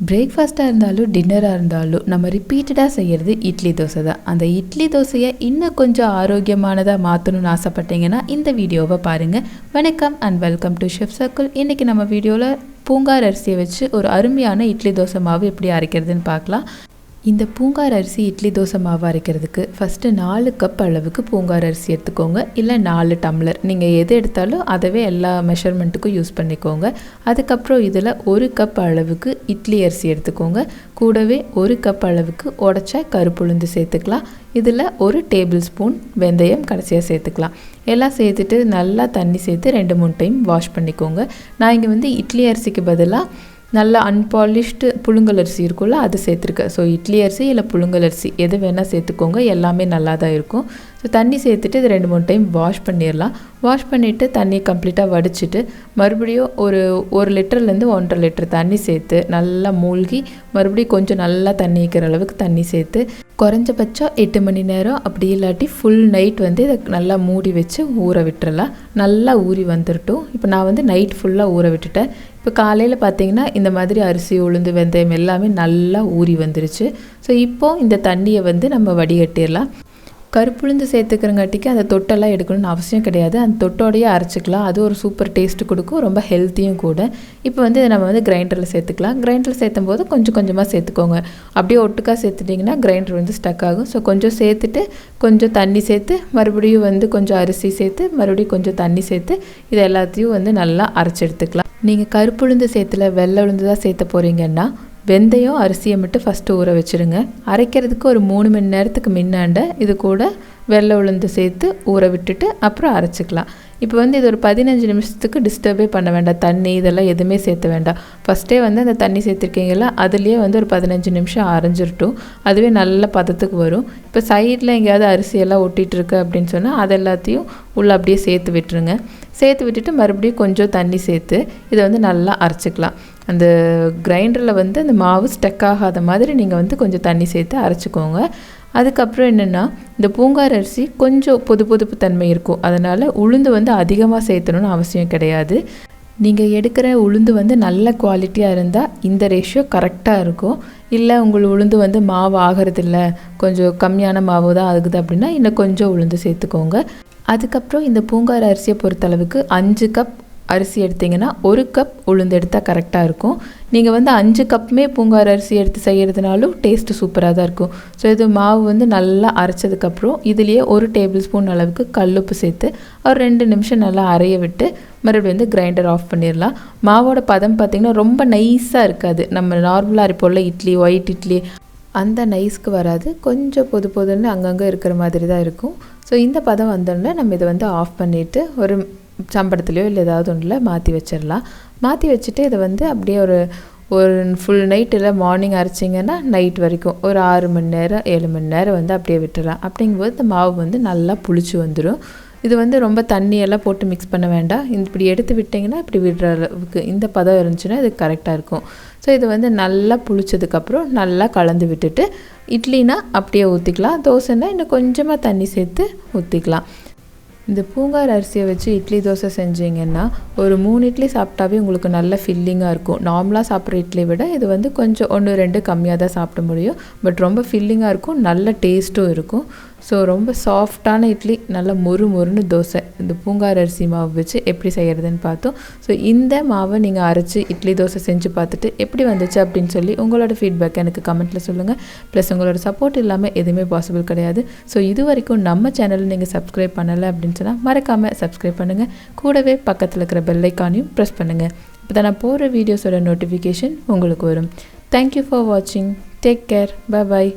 பிரேக்ஃபாஸ்ட்டாக இருந்தாலும் டின்னராக இருந்தாலும் நம்ம ரிப்பீட்டடாக செய்கிறது இட்லி தோசை தான். அந்த இட்லி தோசையை இன்னும் கொஞ்சம் ஆரோக்கியமானதாக மாற்றணும்னு ஆசைப்பட்டீங்கன்னா இந்த வீடியோவை பாருங்கள். வணக்கம் and welcome to chef circle. இன்றைக்கி நம்ம வீடியோவில் பூங்கார் அரிசியை வச்சு ஒரு அருமையான இட்லி தோசை மாவு எப்படி அரைக்கிறதுன்னு பார்க்கலாம். இந்த பூங்கார் அரிசி இட்லி தோசை மாவு அரைக்கிறதுக்கு ஃபஸ்ட்டு 4 கப் அளவுக்கு பூங்கார் அரிசி எடுத்துக்கோங்க, இல்லை 4 டம்ளர், நீங்கள் எது எடுத்தாலும் அதவே எல்லா மெஷர்மெண்ட்டுக்கும் யூஸ் பண்ணிக்கோங்க. அதுக்கப்புறம் இதில் 1 கப் அளவுக்கு இட்லி அரிசி எடுத்துக்கோங்க. கூடவே 1 கப் அளவுக்கு உடச்ச கருப்புளுந்து சேர்த்துக்கலாம். இதில் 1 டேபிள் ஸ்பூன் வெந்தயம் கடைசியாக சேர்த்துக்கலாம். எல்லாம் சேர்த்துட்டு நல்லா தண்ணி சேர்த்து 2-3 டைம் வாஷ் பண்ணிக்கோங்க. நான் இங்கே இட்லி அரிசிக்கு பதிலாக நல்லா அன்பாலிஷ்டு புழுங்கல் அரிசி இருக்கும்ல, அது சேர்த்துருக்கேன். ஸோ இட்லி அரிசி இல்லை புழுங்கல் அரிசி எது வேணால் சேர்த்துக்கோங்க, எல்லாமே நல்லா தான் இருக்கும். ஸோ தண்ணி சேர்த்துட்டு இது 2-3 டைம் வாஷ் பண்ணிடலாம். வாஷ் பண்ணிவிட்டு தண்ணியை கம்ப்ளீட்டாக வடிச்சிட்டு மறுபடியும் ஒரு லிட்டர்லேருந்து 1.5 லிட்டர் தண்ணி சேர்த்து நல்லா மூழ்கி மறுபடியும் கொஞ்சம் நல்லா தண்ணி வைக்கிற அளவுக்கு தண்ணி சேர்த்து குறைஞ்சபட்சம் 8 மணி நேரம் அப்படி இல்லாட்டி ஃபுல் நைட் இதை நல்லா மூடி வச்சு ஊற விட்டுறலாம். நல்லா ஊறி வந்துடட்டும். இப்போ நான் நைட் ஃபுல்லாக ஊற விட்டுட்டேன். இப்போ காலையில் பார்த்தீங்கன்னா இந்த மாதிரி அரிசி உளுந்து வெந்தயம் எல்லாமே நல்லா ஊறி வந்துருச்சு. ஸோ இப்போது இந்த தண்ணியை நம்ம வடிகட்டிடலாம். கருப்புளுந்து சேர்த்துக்கிறங்காட்டிக்கு அந்த தொட்டெல்லாம் எடுக்கணும்னு அவசியம் கிடையாது. அந்த தொட்டோடையே அரைச்சிக்கலாம். அது ஒரு சூப்பர் டேஸ்ட்டு கொடுக்கும், ரொம்ப ஹெல்த்தியும் கூட. இப்போ நம்ம கிரைண்டரில் சேர்த்துக்கலாம். கிரைண்டரில் சேர்த்தும் போது கொஞ்சம் கொஞ்சமாக சேர்த்துக்கோங்க. அப்படியே ஒட்டுக்காக சேர்த்துட்டிங்கன்னா கிரைண்டர் ஸ்டக் ஆகும். ஸோ கொஞ்சம் சேர்த்துட்டு கொஞ்சம் தண்ணி சேர்த்து மறுபடியும் கொஞ்சம் அரிசி சேர்த்து மறுபடியும் கொஞ்சம் தண்ணி சேர்த்து இது எல்லாத்தையும் நல்லா அரைச்சி எடுத்துக்கலாம். நீங்கள் கருப்புளுந்து சேர்த்துல வெள்ளை உளுந்து தான் சேர்த்த போகிறீங்கன்னா வெந்தயம் அரிசியை மட்டும் ஃபஸ்ட்டு ஊற வச்சுருங்க. அரைக்கிறதுக்கு ஒரு 3 மணி நேரத்துக்கு முன்னாண்ட இது கூட வெள்ளை உளுந்து சேர்த்து ஊற விட்டுட்டு அப்புறம் அரைச்சிக்கலாம். இப்போ இது ஒரு 15 நிமிஷத்துக்கு டிஸ்டர்பே பண்ண வேண்டாம். தண்ணி இதெல்லாம் எதுவுமே சேர்த்த வேண்டாம். ஃபஸ்ட்டே அந்த தண்ணி சேர்த்துருக்கீங்களா, அதுலேயே ஒரு 15 நிமிஷம் அரைஞ்சிரட்டும். அதுவே நல்ல பதத்துக்கு வரும். இப்போ சைடில் எங்கேயாவது அரிசியெல்லாம் ஒட்டிகிட்டு இருக்கு அப்படின்னு சொன்னால் அது எல்லாத்தையும் உள்ளே அப்படியே சேர்த்து விட்டுருங்க. சேர்த்து விட்டுட்டு மறுபடியும் கொஞ்சம் தண்ணி சேர்த்து இதை நல்லா அரைச்சிக்கலாம். அந்த கிரைண்டரில் அந்த மாவு ஸ்டக் ஆகாத மாதிரி நீங்கள் கொஞ்சம் தண்ணி சேர்த்து அரைச்சிக்கோங்க. அதுக்கப்புறம் என்னென்னா இந்த பூங்கார் அரிசி கொஞ்சம் பொதுப்பு தன்மை இருக்கும். அதனால் உளுந்து அதிகமாக சேர்த்தணும்னு அவசியம் கிடையாது. நீங்கள் எடுக்கிற உளுந்து நல்ல குவாலிட்டியாக இருந்தால் இந்த ரேஷியோ கரெக்டாக இருக்கும். இல்லை உங்கள் உளுந்து மாவு ஆகிறதில்ல, கொஞ்சம் கம்மியான மாவு தான் ஆகுது அப்படின்னா இன்னும் கொஞ்சம் உளுந்து சேர்த்துக்கோங்க. அதுக்கப்புறம் இந்த பூங்கார் அரிசியை பொறுத்தளவுக்கு 5 கப் அரிசி எடுத்திங்கன்னா 1 கப் உளுந்து எடுத்தால் கரெக்டாக இருக்கும். நீங்கள் 5 கப்புமே பூங்கார் அரிசி எடுத்து செய்கிறதுனாலும் டேஸ்ட்டு சூப்பராக தான் இருக்கும். ஸோ இது மாவு நல்லா அரைச்சதுக்கப்புறம் இதுலேயே 1 டேபிள் ஸ்பூன் அளவுக்கு கல்லுப்பு சேர்த்து ஒரு 2 நிமிஷம் நல்லா அரைய விட்டு மறுபடியும் கிரைண்டர் ஆஃப் பண்ணிடலாம். மாவோட பதம் பார்த்திங்கன்னா ரொம்ப நைஸாக இருக்காது. நம்ம நார்மலாக அரைப்போம்ல இட்லி, ஒயிட் இட்லி, அந்த நைஸ்க்கு வராது. கொஞ்சம் பொதுன்னு அங்கங்கே இருக்கிற மாதிரி தான் இருக்கும். ஸோ இந்த பதம் வந்தோடனே நம்ம இதை ஆஃப் பண்ணிவிட்டு ஒரு சம்பளத்துலையோ இல்லை ஏதாவது ஒன்றில் மாற்றி வச்சிடலாம். மாற்றி வச்சுட்டு இதை அப்படியே ஒரு ஃபுல் நைட் இல்லை மார்னிங் அரைச்சிங்கன்னா நைட் வரைக்கும் ஒரு 6 மணி நேரம் 7 மணி நேரம் அப்படியே விட்டுடலாம். அப்படிங்கும்போது இந்த மாவு நல்லா புளிச்சு வந்துடும். இது ரொம்ப தண்ணியெல்லாம் போட்டு மிக்ஸ் பண்ண வேண்டாம். இப்படி எடுத்து விட்டிங்கன்னா இப்படி விடுற அளவுக்கு இந்த பதம் இருந்துச்சுன்னா இது கரெக்டாக இருக்கும். ஸோ இது நல்லா புளிச்சதுக்கப்புறம் நல்லா கலந்து விட்டுட்டு இட்லினா அப்படியே ஊற்றிக்கலாம், தோசைன்னா இன்னும் கொஞ்சமாக தண்ணி சேர்த்து ஊற்றிக்கலாம். இந்த பூங்கார் அரிசியை வச்சு இட்லி தோசை செஞ்சிங்கன்னா ஒரு 3 இட்லி சாப்பிட்டாவே உங்களுக்கு நல்ல ஃபில்லிங்காக இருக்கும். நார்மலாக சாப்பிட்ற இட்லியை விட இது கொஞ்சம் 1-2 கம்மியாக தான் சாப்பிட முடியும். பட் ரொம்ப ஃபில்லிங்காக இருக்கும், நல்ல டேஸ்ட்டும் இருக்கும். ஸோ ரொம்ப சாஃப்டான இட்லி, நல்ல மொறுன்னு தோசை இந்த பூங்கார் அரிசி மாவு வச்சு எப்படி செய்கிறதுன்னு பார்த்தோம். ஸோ இந்த மாவை நீங்கள் அரைச்சி இட்லி தோசை செஞ்சு பார்த்துட்டு எப்படி வந்துச்சு அப்படின்னு சொல்லி உங்களோட ஃபீட்பேக் எனக்கு கமெண்ட்டில் சொல்லுங்கள். ப்ளஸ் உங்களோட சப்போர்ட் இல்லாமல் எதுவுமே பாசிபிள் கிடையாது. ஸோ இது வரைக்கும் நம்ம சேனலில் நீங்கள் சப்ஸ்கிரைப் பண்ணலை அப்படின்னு சொன்னால் மறக்காமல் சப்ஸ்கிரைப் பண்ணுங்கள். கூடவே பக்கத்தில் இருக்கிற பெல் ஐக்கானையும் ப்ரெஸ் பண்ணுங்கள். இப்போ தான் நான் போகிற வீடியோஸோட நோட்டிஃபிகேஷன் உங்களுக்கு வரும். தேங்க்யூ ஃபார் வாட்சிங். Take care. Bye bye.